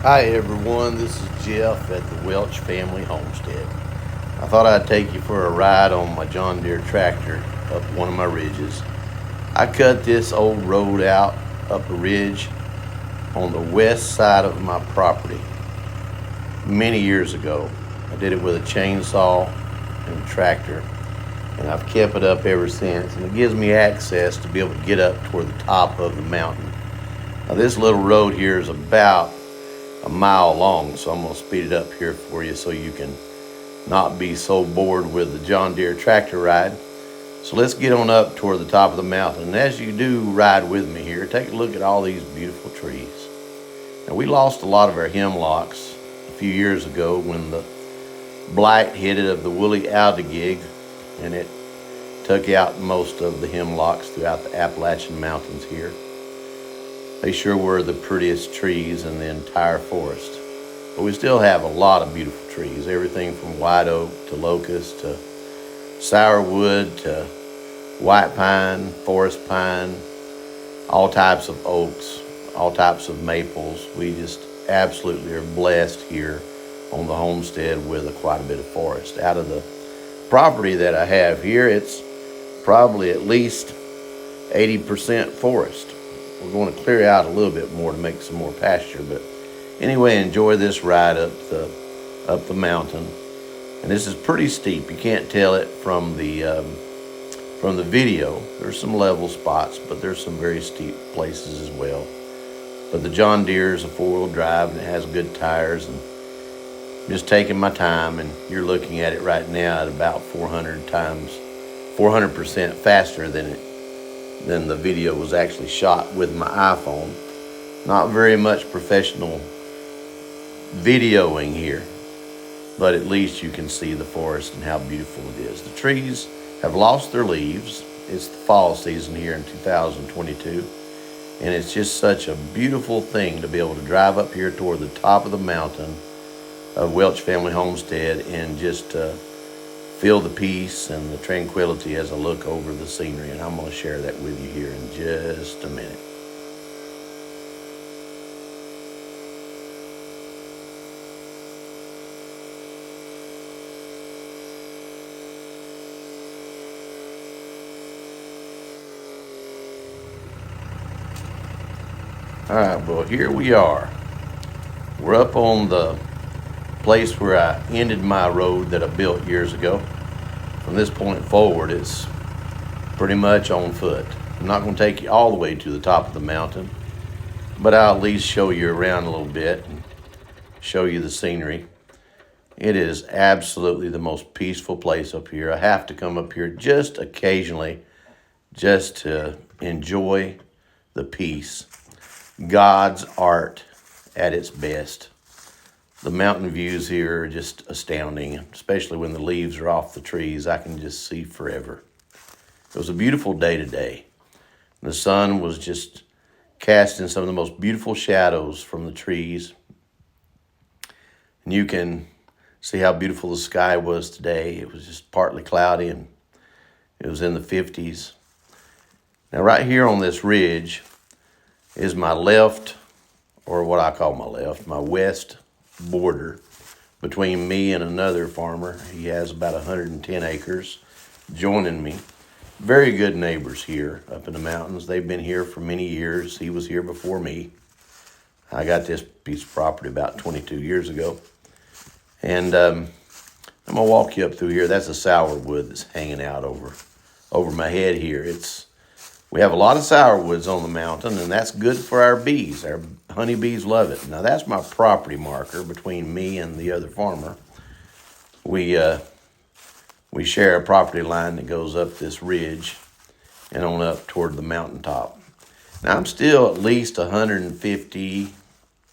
Hi everyone, this is Jeff at the Welch Family Homestead. I thought I'd take you for a ride on my John Deere tractor up one of my ridges. I cut this old road out up a ridge on the west side of my property many years ago. I did it with a chainsaw and a tractor, and I've kept it up ever since, and it gives me access to be able to get up toward the top of the mountain. Now this little road here is about a mile long, so I'm going to speed it up here for you so you can not be so bored with the John Deere tractor ride. So let's get on up toward the top of the mountain. And as you do ride with me here, take a look at all these beautiful trees. Now we lost a lot of our hemlocks a few years ago when the blight hit it of the woolly aldegig, and it took out most of the hemlocks throughout the Appalachian mountains here. They sure were the prettiest trees in the entire forest. But we still have a lot of beautiful trees, everything from white oak to locust to sourwood to white pine, forest pine, all types of oaks, all types of maples. We just absolutely are blessed here on the homestead with quite a bit of forest. Out of the property that I have here, it's probably at least 80% forest. We're going to clear out a little bit more to make some more pasture, but anyway, enjoy this ride up the mountain. And this is pretty steep. You can't tell it from the video. There's some level spots, but there's some very steep places as well. But the John Deere is a four-wheel drive, and it has good tires. And I'm just taking my time, and you're looking at it right now at about 400% faster than the video was actually shot with my iPhone. Not very much professional videoing here, but at least you can see the forest and how beautiful it is. The trees have lost their leaves. It's the fall season here in 2022, and it's just such a beautiful thing to be able to drive up here toward the top of the mountain of Welch Family Homestead and just feel the peace and the tranquility as I look over the scenery. And I'm going to share that with you here in just a minute. All right, well, here we are. We're up on the place where I ended my road that I built years ago. From this point forward, it's pretty much on foot. I'm not going to take you all the way to the top of the mountain, but I'll at least show you around a little bit and show you the scenery. It is absolutely the most peaceful place up here. I have to come up here just occasionally just to enjoy the peace. God's art at its best. The mountain views here are just astounding, especially when the leaves are off the trees. I can just see forever. It was a beautiful day today. The sun was just casting some of the most beautiful shadows from the trees. And you can see how beautiful the sky was today. It was just partly cloudy, and it was in the 50s. Now right here on this ridge is my left, or what I call my left, my west border between me and another farmer. He has about 110 acres joining me. Very good neighbors here up in the mountains. They've been here for many years. He was here before me. I got this piece of property about 22 years ago. And I'm going to walk you up through here. That's a sourwood that's hanging out over my head here. We have a lot of sourwoods on the mountain, and that's good for our bees. Our honeybees love it. Now, that's my property marker between me and the other farmer. We share a property line that goes up this ridge and on up toward the mountaintop. Now, I'm still at least 150,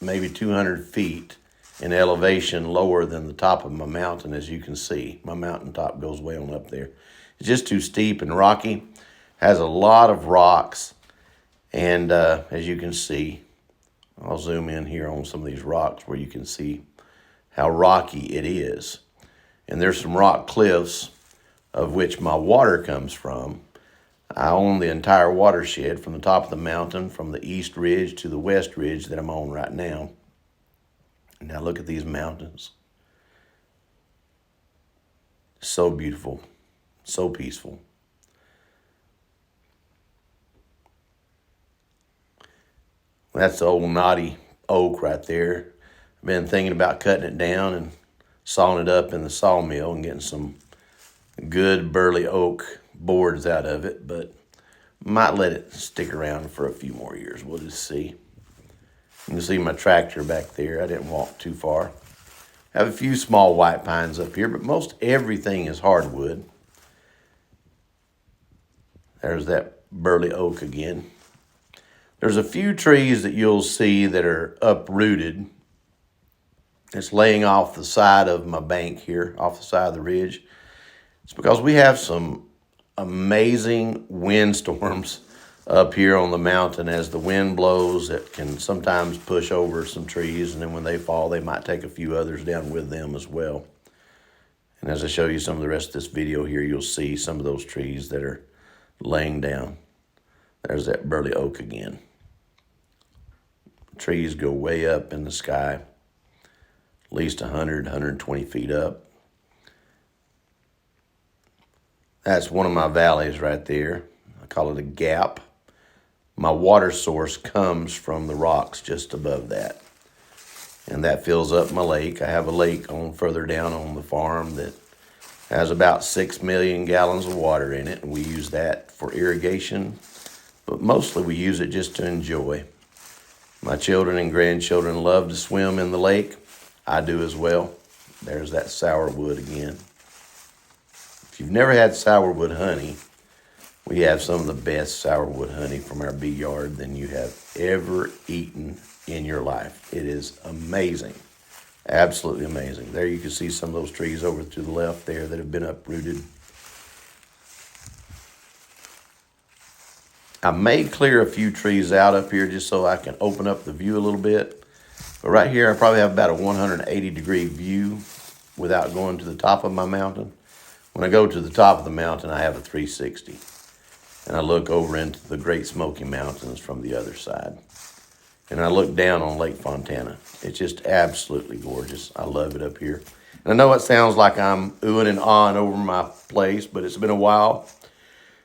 maybe 200 feet in elevation lower than the top of my mountain, as you can see. My mountaintop goes way on up there. It's just too steep and rocky. Has a lot of rocks, and as you can see, I'll zoom in here on some of these rocks where you can see how rocky it is. And there's some rock cliffs of which my water comes from. I own the entire watershed from the top of the mountain, from the east ridge to the west ridge that I'm on right now. Now look at these mountains. So beautiful, so peaceful. That's the old knotty oak right there. I've been thinking about cutting it down and sawing it up in the sawmill and getting some good burly oak boards out of it, but might let it stick around for a few more years. We'll just see. You can see my tractor back there. I didn't walk too far. I have a few small white pines up here, but most everything is hardwood. There's that burly oak again. There's a few trees that you'll see that are uprooted. It's laying off the side of my bank here, off the side of the ridge. It's because we have some amazing windstorms up here on the mountain. As the wind blows, it can sometimes push over some trees, and then when they fall, they might take a few others down with them as well. And as I show you some of the rest of this video here, you'll see some of those trees that are laying down. There's that burly oak again. Trees go way up in the sky, at least 100, 120 feet up. That's one of my valleys right there. I call it a gap. My water source comes from the rocks just above that. And that fills up my lake. I have a lake on further down on the farm that has about 6 million gallons of water in it. And we use that for irrigation, but mostly we use it just to enjoy. My children and grandchildren love to swim in the lake. I do as well. There's that sourwood again. If you've never had sourwood honey, we have some of the best sourwood honey from our bee yard than you have ever eaten in your life. It is amazing. Absolutely amazing. There you can see some of those trees over to the left there that have been uprooted. I may clear a few trees out up here just so I can open up the view a little bit. But right here, I probably have about a 180-degree view without going to the top of my mountain. When I go to the top of the mountain, I have a 360. And I look over into the Great Smoky Mountains from the other side. And I look down on Lake Fontana. It's just absolutely gorgeous. I love it up here. And I know it sounds like I'm oohing and ahhing over my place, but it's been a while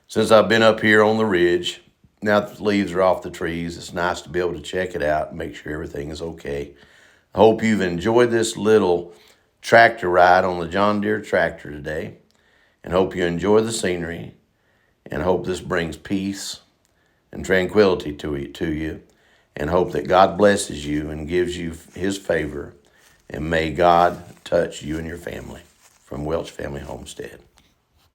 since I've been up here on the ridge. Now that the leaves are off the trees, it's nice to be able to check it out and make sure everything is okay. I hope you've enjoyed this little tractor ride on the John Deere tractor today, and hope you enjoy the scenery, and hope this brings peace and tranquility to you, and hope that God blesses you and gives you his favor, and may God touch you and your family. From Welch Family Homestead.